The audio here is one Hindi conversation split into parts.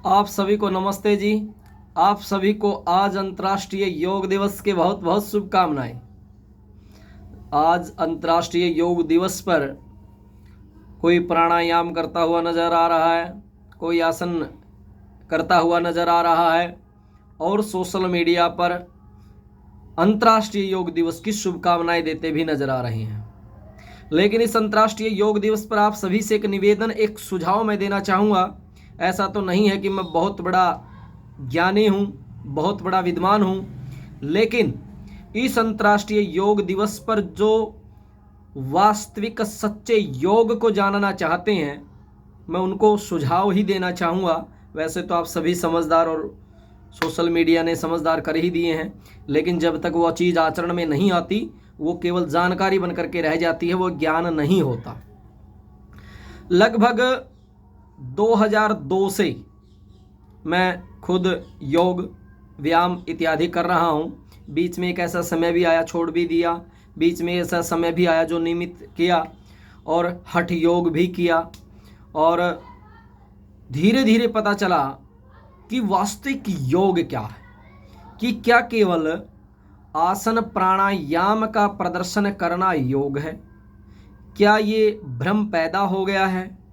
आप सभी को नमस्ते जी। आप सभी को आज अंतर्राष्ट्रीय योग दिवस के बहुत बहुत शुभकामनाएं। आज अंतर्राष्ट्रीय योग दिवस पर कोई प्राणायाम करता हुआ नज़र आ रहा है, कोई आसन करता हुआ नज़र आ रहा है और सोशल मीडिया पर अंतर्राष्ट्रीय योग दिवस की शुभकामनाएं देते भी नज़र आ रहे हैं। लेकिन इस अंतर्राष्ट्रीय योग दिवस पर आप सभी से एक निवेदन, एक सुझाव मैं देना चाहूँगा। ऐसा तो नहीं है कि मैं बहुत बड़ा ज्ञानी हूँ, बहुत बड़ा विद्वान हूँ, लेकिन इस अंतर्राष्ट्रीय योग दिवस पर जो वास्तविक सच्चे योग को जानना चाहते हैं, मैं उनको सुझाव ही देना चाहूँगा। वैसे तो आप सभी समझदार और सोशल मीडिया ने समझदार कर ही दिए हैं, लेकिन जब तक वो चीज़ आचरण में नहीं आती, वो केवल जानकारी बन करके रह जाती है, वो ज्ञान नहीं होता। लगभग 2002 से मैं खुद योग, व्यायाम इत्यादि कर रहा हूँ। बीच में एक ऐसा समय भी आया, छोड़ भी दिया। बीच में ऐसा समय भी आया जो नियमित किया और हठ योग भी किया, और धीरे धीरे पता चला कि वास्तविक योग क्या है, कि क्या केवल आसन प्राणायाम का प्रदर्शन करना योग है, क्या ये भ्रम पैदा हो गया है,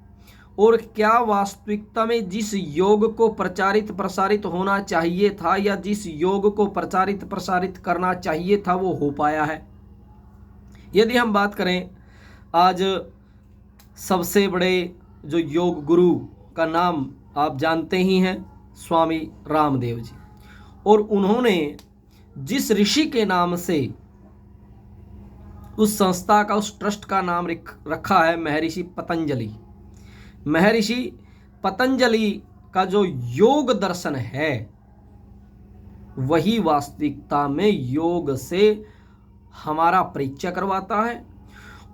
और क्या वास्तविकता में जिस योग को प्रचारित प्रसारित होना चाहिए था या जिस योग को प्रचारित प्रसारित करना चाहिए था वो हो पाया है। यदि हम बात करें, आज सबसे बड़े जो योग गुरु का नाम आप जानते ही हैं, स्वामी रामदेव जी, और उन्होंने जिस ऋषि के नाम से उस संस्था का, उस ट्रस्ट का नाम रखा है, महर्षि पतंजलि। महर्षि पतंजलि का जो योग दर्शन है वही वास्तविकता में योग से हमारा परिचय करवाता है।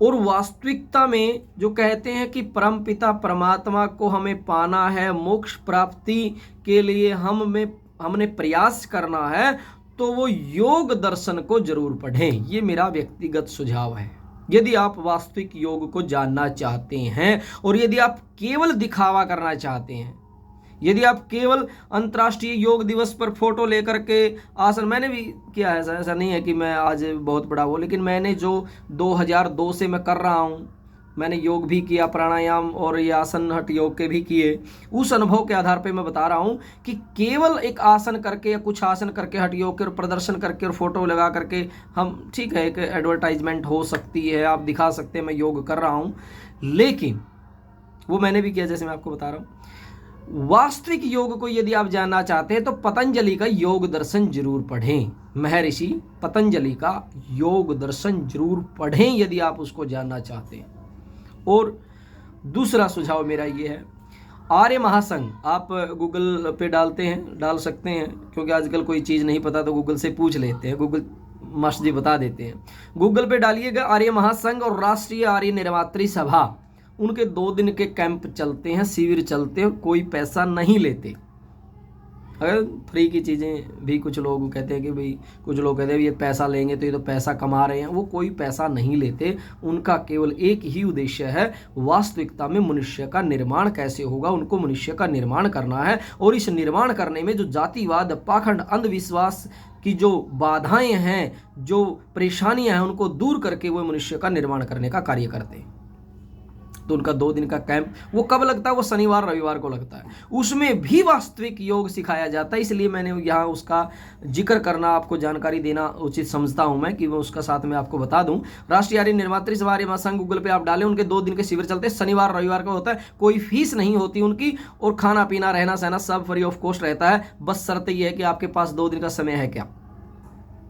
और वास्तविकता में जो कहते हैं कि परमपिता परमात्मा को हमें पाना है, मोक्ष प्राप्ति के लिए हमने प्रयास करना है, तो वो योग दर्शन को जरूर पढ़ें। ये मेरा व्यक्तिगत सुझाव है। यदि आप वास्तविक योग को जानना चाहते हैं और यदि आप केवल दिखावा करना चाहते हैं, यदि आप केवल अंतर्राष्ट्रीय योग दिवस पर फोटो लेकर के आसन, मैंने भी किया है, ऐसा नहीं है कि मैं आज बहुत बड़ा वो, लेकिन मैंने जो 2002 से मैं कर रहा हूँ, मैंने योग भी किया, प्राणायाम और ये आसन हठ योग के भी किए। उस अनुभव के आधार पे मैं बता रहा हूँ कि केवल एक आसन करके या कुछ आसन करके हठ योग के और प्रदर्शन करके और फोटो लगा करके हम, ठीक है, एक एडवर्टाइजमेंट हो सकती है, आप दिखा सकते हैं मैं योग कर रहा हूँ, लेकिन वो मैंने भी किया, जैसे मैं आपको बता रहा हूँ। वास्तविक योग को यदि आप जानना चाहते हैं तो पतंजलि का योग दर्शन जरूर पढ़ें। महर्षि पतंजलि का योग दर्शन जरूर पढ़ें यदि आप उसको जानना चाहते हैं। और दूसरा सुझाव मेरा ये है, आर्य महासंघ, आप गूगल पे डाल सकते हैं, क्योंकि आजकल कोई चीज़ नहीं पता तो गूगल से पूछ लेते हैं, गूगल मास्टर जी बता देते हैं। गूगल पे डालिएगा आर्य महासंघ और राष्ट्रीय आर्य निर्मात्री सभा, उनके 2 दिन के कैंप चलते हैं, शिविर चलते हैं, कोई पैसा नहीं लेते। अगर फ्री की चीज़ें भी कुछ लोग कहते हैं कि भाई, कुछ लोग कहते हैं ये पैसा लेंगे तो ये तो पैसा कमा रहे हैं, वो कोई पैसा नहीं लेते। उनका केवल एक ही उद्देश्य है, वास्तविकता में मनुष्य का निर्माण कैसे होगा, उनको मनुष्य का निर्माण करना है। और इस निर्माण करने में जो जातिवाद, पाखंड, अंधविश्वास की जो बाधाएं हैं, जो परेशानियां हैं, उनको दूर करके वो मनुष्य का निर्माण करने का कार्य करते हैं। तो उनका 2 दिन का कैंप वो कब लगता है? वो शनिवार रविवार को लगता है। उसमें भी वास्तविक योग सिखाया जाता है, इसलिए मैंने यहाँ उसका जिक्र करना, आपको जानकारी देना उचित समझता हूँ मैं, कि वो उसका साथ में आपको बता दूँ। राष्ट्रीय आर्य निर्मात्री सभा आर्य महासंघ, गूगल पे आप डालें, उनके 2 दिन के शिविर चलते हैं, शनिवार रविवार का होता है, कोई फीस नहीं होती उनकी, और खाना पीना रहना सहना सब फ्री ऑफ कॉस्ट रहता है। बस शर्त यह है कि आपके पास 2 दिन का समय है क्या।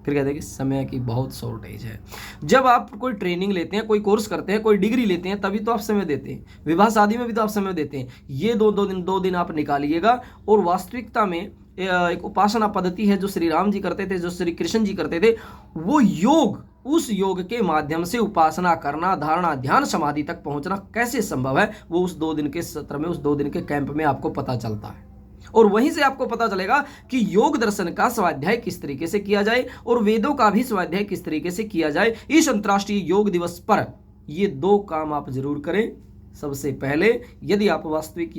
फिर कहते हैं कि समय की बहुत शॉर्टेज है। जब आप कोई ट्रेनिंग लेते हैं, कोई कोर्स करते हैं, कोई डिग्री लेते हैं, तभी तो आप समय देते हैं। विवाह शादी में भी तो आप समय देते हैं। ये दो दिन आप निकालिएगा। और वास्तविकता में एक उपासना पद्धति है जो श्री राम जी करते थे, जो श्री कृष्ण जी करते थे, वो योग, उस योग के माध्यम से उपासना करना, धारणा, ध्यान, समाधि तक पहुंचना कैसे संभव है, वो उस 2 दिन के सत्र में, उस 2 दिन के कैंप में आपको पता चलता है। और वहीं से आपको पता चलेगा कि योग दर्शन का स्वाध्याय किस तरीके से किया जाए और वेदों का भी स्वाध्याय किस तरीके से किया जाए। इस अंतर्राष्ट्रीय योग दिवस पर ये 2 काम आप जरूर करें। सबसे पहले यदि वास्तविक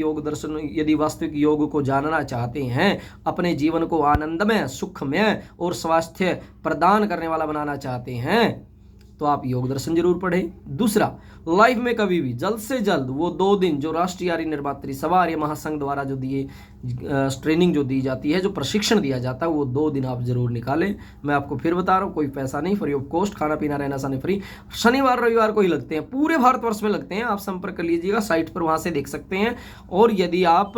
योग को जानना चाहते हैं, अपने जीवन को आनंदमय, सुखमय और स्वास्थ्य प्रदान करने वाला बनाना चाहते हैं, तो आप योग दर्शन जरूर पढ़ें। दूसरा, लाइफ में कभी भी जल्द से जल्द वो 2 दिन जो राष्ट्रीय आर्य निर्मात्री सभा आर्य महासंघ द्वारा जो ट्रेनिंग जो दी जाती है, जो प्रशिक्षण दिया जाता है, वो 2 दिन आप जरूर निकालें। मैं आपको फिर बता रहा हूँ, कोई पैसा नहीं, फ्री ऑफ कॉस्ट, खाना पीना रहना सारे फ्री। शनिवार रविवार को ही लगते हैं, पूरे भारतवर्ष में लगते हैं। आप संपर्क कर लीजिएगा, साइट पर वहां से देख सकते हैं। और यदि आप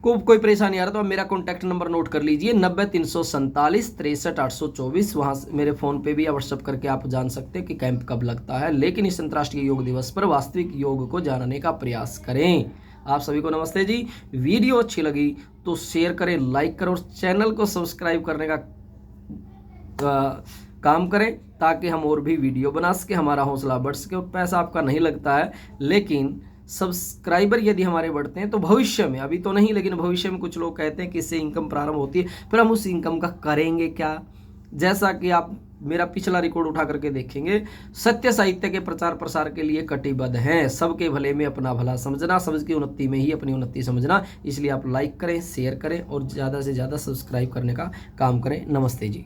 को कोई परेशानी आ रहा तो आप मेरा कॉन्टैक्ट नंबर नोट कर लीजिए, 90 347 63 824। वहाँ मेरे फ़ोन पे भी या व्हाट्सअप करके आप जान सकते हैं कि कैंप कब लगता है। लेकिन इस अंतर्राष्ट्रीय योग दिवस पर वास्तविक योग को जानने का प्रयास करें। आप सभी को नमस्ते जी। वीडियो अच्छी लगी तो शेयर करें, लाइक करें और चैनल को सब्सक्राइब करने का काम करें, ताकि हम और भी वीडियो बना सके, हमारा हौसला बढ़ सके। और पैसा आपका नहीं लगता है, लेकिन सब्सक्राइबर यदि हमारे बढ़ते हैं तो भविष्य में, अभी तो नहीं लेकिन भविष्य में कुछ लोग कहते हैं कि इससे इनकम प्रारंभ होती है, फिर हम उस इनकम का करेंगे क्या। जैसा कि आप मेरा पिछला रिकॉर्ड उठा करके देखेंगे, सत्य साहित्य के प्रचार प्रसार के लिए कटिबद्ध हैं। सबके भले में अपना भला समझना, सबकी की उन्नति में ही अपनी उन्नति समझना। इसलिए आप लाइक करें, शेयर करें और ज़्यादा से ज़्यादा सब्सक्राइब करने का काम करें। नमस्ते जी।